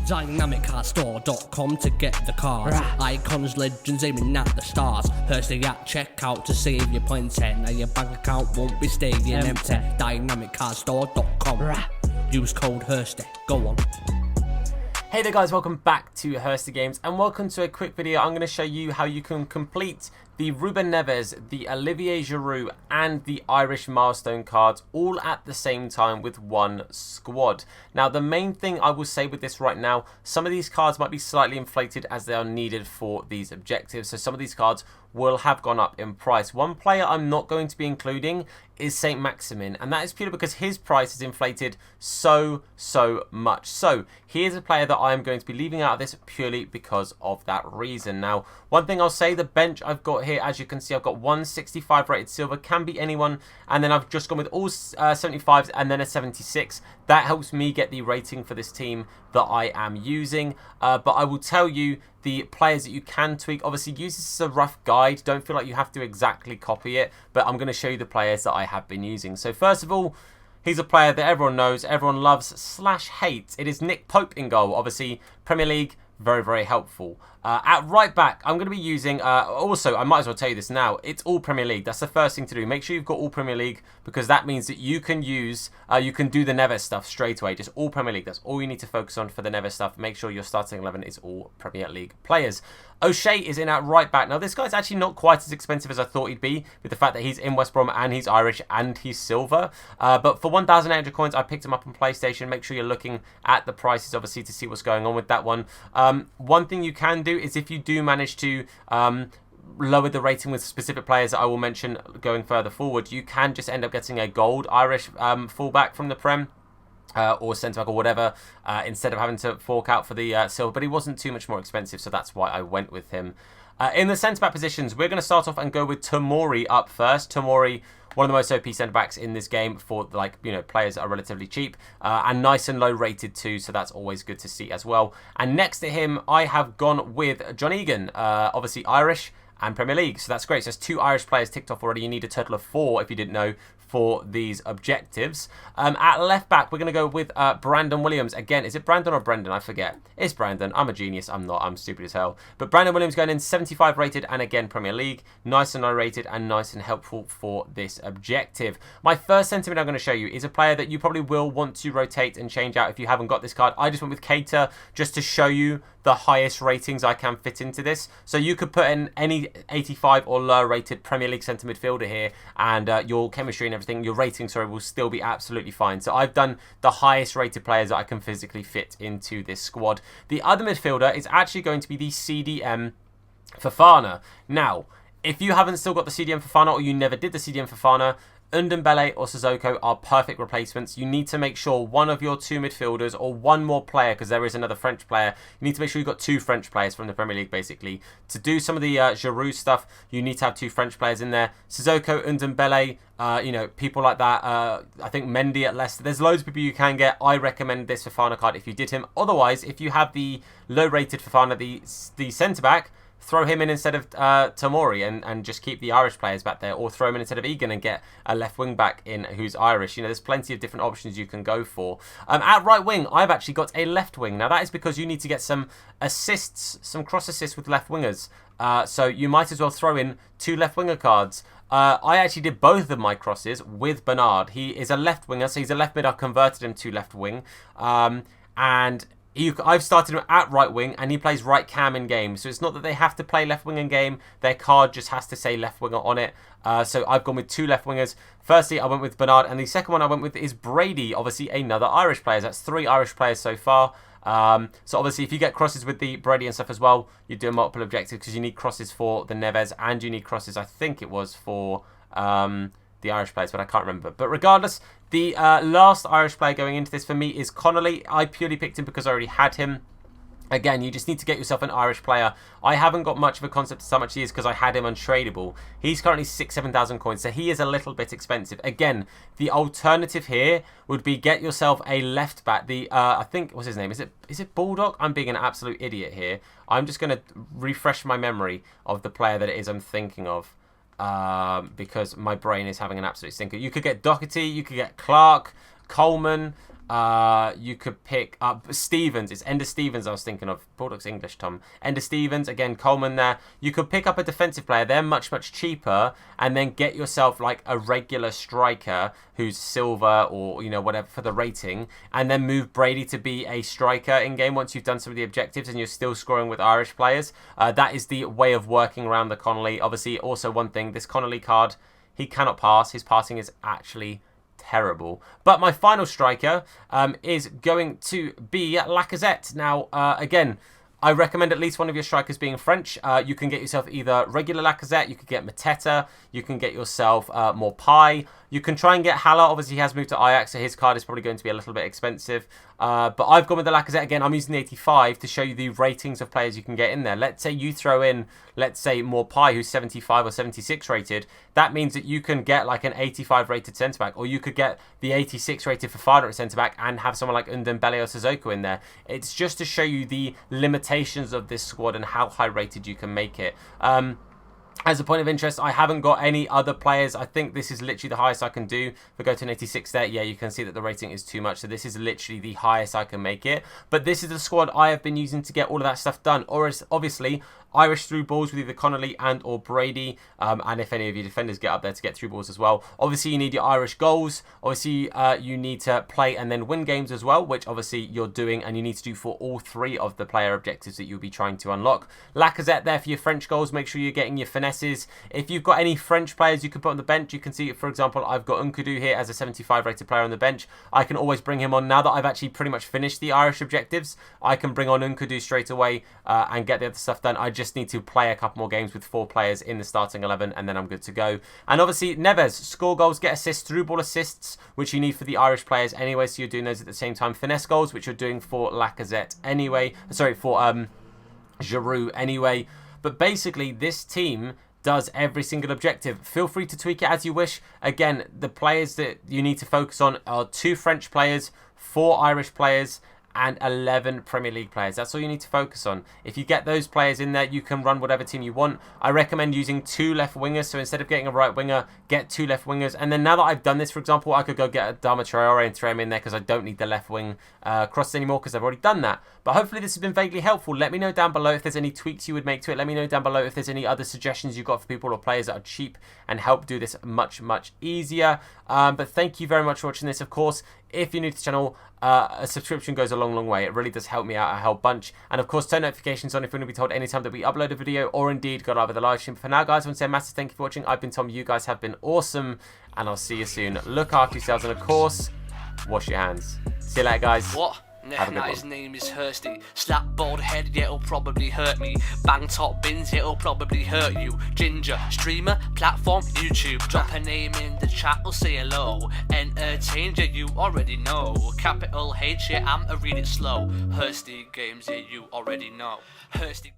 DynamicCardStore.com to get the cards. Icons, legends aiming at the stars. Hursty at checkout to save your points. Now your bank account won't be staying empty. DynamicCardStore.com. Use code Hursty. Go on. Hey there guys, welcome back to Hursty Games and welcome to a quick video. I'm going to show you how you can complete the Giroud Neves, the Olivier Giroud and the Irish milestone cards all at the same time with one squad. Now the main thing I will say with this right now, some of these cards might be slightly inflated as they are needed for these objectives. So some of these cards will have gone up in price. One player I'm not going to be including is Saint Maximin, and that is purely because his price is inflated so much. So here's a player that I am going to be leaving out of this purely because of that reason. Now one thing I'll say, the bench I've got here, as you can see, I've got 165 rated silver, can be anyone, and then I've just gone with all 75s and then a 76. That helps me get the rating for this team that I am using, but I will tell you the players that you can tweak. Obviously use this as a rough guide, don't feel like you have to exactly copy it, but I'm going to show you the players that I have been using. So first of all, he's a player that everyone knows, everyone loves / hates. It is Nick Pope in goal. Obviously Premier League, very helpful. At right back, I'm going to be using, also, I might as well tell you this now, it's all Premier League. That's the first thing to do. Make sure you've got all Premier League, because that means that you can use, you can do the Neves stuff straight away. Just all Premier League. That's all you need to focus on for the Neves stuff. Make sure your starting 11 is all Premier League players. O'Shea is in at right back. Now, this guy's actually not quite as expensive as I thought he'd be, with the fact that he's in West Brom and he's Irish and he's silver. But for 1,800 coins, I picked him up on PlayStation. Make sure you're looking at the prices, obviously, to see what's going on with that one. One thing you can do is if you do manage to lower the rating with specific players that I will mention going further forward, you can just end up getting a gold Irish fullback from the Prem. Or centre-back or whatever, instead of having to fork out for the silver. But he wasn't too much more expensive, so that's why I went with him. In the centre-back positions, we're going to start off and go with Tomori up first. Tomori, one of the most OP centre-backs in this game for, like, you know, players that are relatively cheap. And nice and low rated too, so that's always good to see as well. And next to him, I have gone with John Egan, obviously Irish and Premier League. So that's great. So there's 2 Irish players ticked off already. You need a total of 4, if you didn't know, for these objectives. At left back, we're going to go with Brandon Williams. Again, is it Brandon or Brendan? I forget. It's Brandon. I'm a genius. I'm not. I'm stupid as hell. But Brandon Williams going in 75 rated and again Premier League. Nice and low rated and nice and helpful for this objective. My first sentiment I'm going to show you is a player that you probably will want to rotate and change out if you haven't got this card. I just went with Keita just to show you the highest ratings I can fit into this. So you could put in any 85 or lower rated Premier League centre midfielder here, and your chemistry and everything, your rating, sorry, will still be absolutely fine. So I've done the highest rated players that I can physically fit into this squad. The other midfielder is actually going to be the CDM Fofana. Now, if you haven't still got the CDM Fofana, or you never did the CDM Fofana, Ndombele or Sissoko are perfect replacements. You need to make sure one of your 2 midfielders or one more player, because there is another French player, you need to make sure you've got 2 French players from the Premier League, basically. To do some of the Giroud stuff, you need to have 2 French players in there. Sissoko, Ndombele, you know, people like that. I think Mendy at Leicester. There's loads of people you can get. I recommend this Fofana card if you did him. Otherwise, if you have the low-rated Fofana, the centre-back, throw him in instead of Tomori and just keep the Irish players back there, or throw him in instead of Egan and get a left wing back in who's Irish. You know, there's plenty of different options you can go for. At right wing, I've actually got a left wing. Now that is because you need to get some assists, some cross assists with left wingers. So you might as well throw in 2 left winger cards. I actually did both of my crosses with Bernard. He is a left winger, so he's a left mid. I've converted him to left wing. And I've started him at right wing, and he plays right cam in game. So it's not that they have to play left wing in game. Their card just has to say left winger on it. So I've gone with 2 left wingers. Firstly, I went with Bernard, and the second one I went with is Brady, obviously another Irish player. That's 3 Irish players so far. So obviously if you get crosses with the Brady and stuff as well, you're doing multiple objectives, because you need crosses for the Neves, and you need crosses, I think it was, for the Irish players, but I can't remember. But regardless, the last Irish player going into this for me is Connolly. I purely picked him because I already had him. Again, you just need to get yourself an Irish player. I haven't got much of a concept of how much he is because I had him untradeable. He's currently 7,000 coins, so he is a little bit expensive. Again, the alternative here would be get yourself a left back. The I think, what's his name? Is it Bulldog? I'm being an absolute idiot here. I'm just going to refresh my memory of the player that it is I'm thinking of, because my brain is having an absolute stinker. You could get Doherty, you could get Clark, Coleman. You could pick up Stevens. It's Ender Stevens I was thinking of. Bulldog's English, Tom. Ender Stevens, again, Coleman there. You could pick up a defensive player. They're much, much cheaper. And then get yourself like a regular striker who's silver or, you know, whatever for the rating. And then move Brady to be a striker in game once you've done some of the objectives and you're still scoring with Irish players. That is the way of working around the Connolly. Obviously, also one thing, this Connolly card, he cannot pass. His passing is actually terrible. But my final striker is going to be Lacazette. Now, again, I recommend at least one of your strikers being French. You can get yourself either regular Lacazette, you could get Mateta, you can get yourself Morpie. You can try and get Haller. Obviously, he has moved to Ajax, so his card is probably going to be a little bit expensive. But I've gone with the Lacazette. Again, I'm using the 85 to show you the ratings of players you can get in there. Let's say you throw in, let's say, Morpie, who's 75 or 76 rated. That means that you can get like an 85 rated centre-back, or you could get the 86 rated for Fafana at centre-back and have someone like Ndombele or Sissoko in there. It's just to show you the limitations of this squad and how high rated you can make it. As a point of interest, I haven't got any other players. I think this is literally the highest I can do. If I go to an 86 there, yeah, you can see that the rating is too much. So this is literally the highest I can make it. But this is the squad I have been using to get all of that stuff done. Or obviously, Irish through balls with either Connolly and or Brady. And if any of your defenders get up there to get through balls as well. Obviously, you need your Irish goals. Obviously, you need to play and then win games as well, which obviously you're doing. And you need to do for all three of the player objectives that you'll be trying to unlock. Lacazette there for your French goals. Make sure you're getting your finesse. If you've got any French players you can put on the bench, you can see, for example, I've got Nkoudou here as a 75 rated player on the bench. I can always bring him on. Now that I've actually pretty much finished the Irish objectives, I can bring on Nkoudou straight away and get the other stuff done. I just need to play a couple more games with 4 players in the starting 11 and then I'm good to go. And obviously, Neves, score goals, get assists, through ball assists, which you need for the Irish players anyway, so you're doing those at the same time. Finesse goals, which you're doing for Lacazette anyway. Sorry, for Giroud anyway. But basically, this team does every single objective. Feel free to tweak it as you wish. Again, the players that you need to focus on are 2 French players, 4 Irish players, and 11 Premier League players. That's all you need to focus on. If you get those players in there, you can run whatever team you want. I recommend using 2 left wingers. So instead of getting a right winger, get 2 left wingers. And then now that I've done this, for example, I could go get a Dama Traore and throw him in there because I don't need the left wing cross anymore because I've already done that. But hopefully this has been vaguely helpful. Let me know down below if there's any tweaks you would make to it. Let me know down below if there's any other suggestions you've got for people or players that are cheap and help do this much, much easier. But thank you very much for watching this. Of course, if you're new to the channel, a subscription goes a long, long way. It really does help me out a whole bunch. And of course, turn notifications on if you want to be told anytime that we upload a video or indeed go live with a live stream. But for now, guys, I want to say a massive thank you for watching. I've been Tom. You guys have been awesome. And I'll see you soon. Look after yourselves. And of course, wash your hands. See you later, guys. What? Nah, his name is Hursty. Slap bald head, yeah, it'll probably hurt me. Bang top bins, it'll probably hurt you. Ginger, streamer, platform, YouTube. Drop a name in the chat, or say hello. Entertain, yeah, you already know. Capital H, yeah, I'm a read it slow. Hursty games, yeah, you already know. Hursty.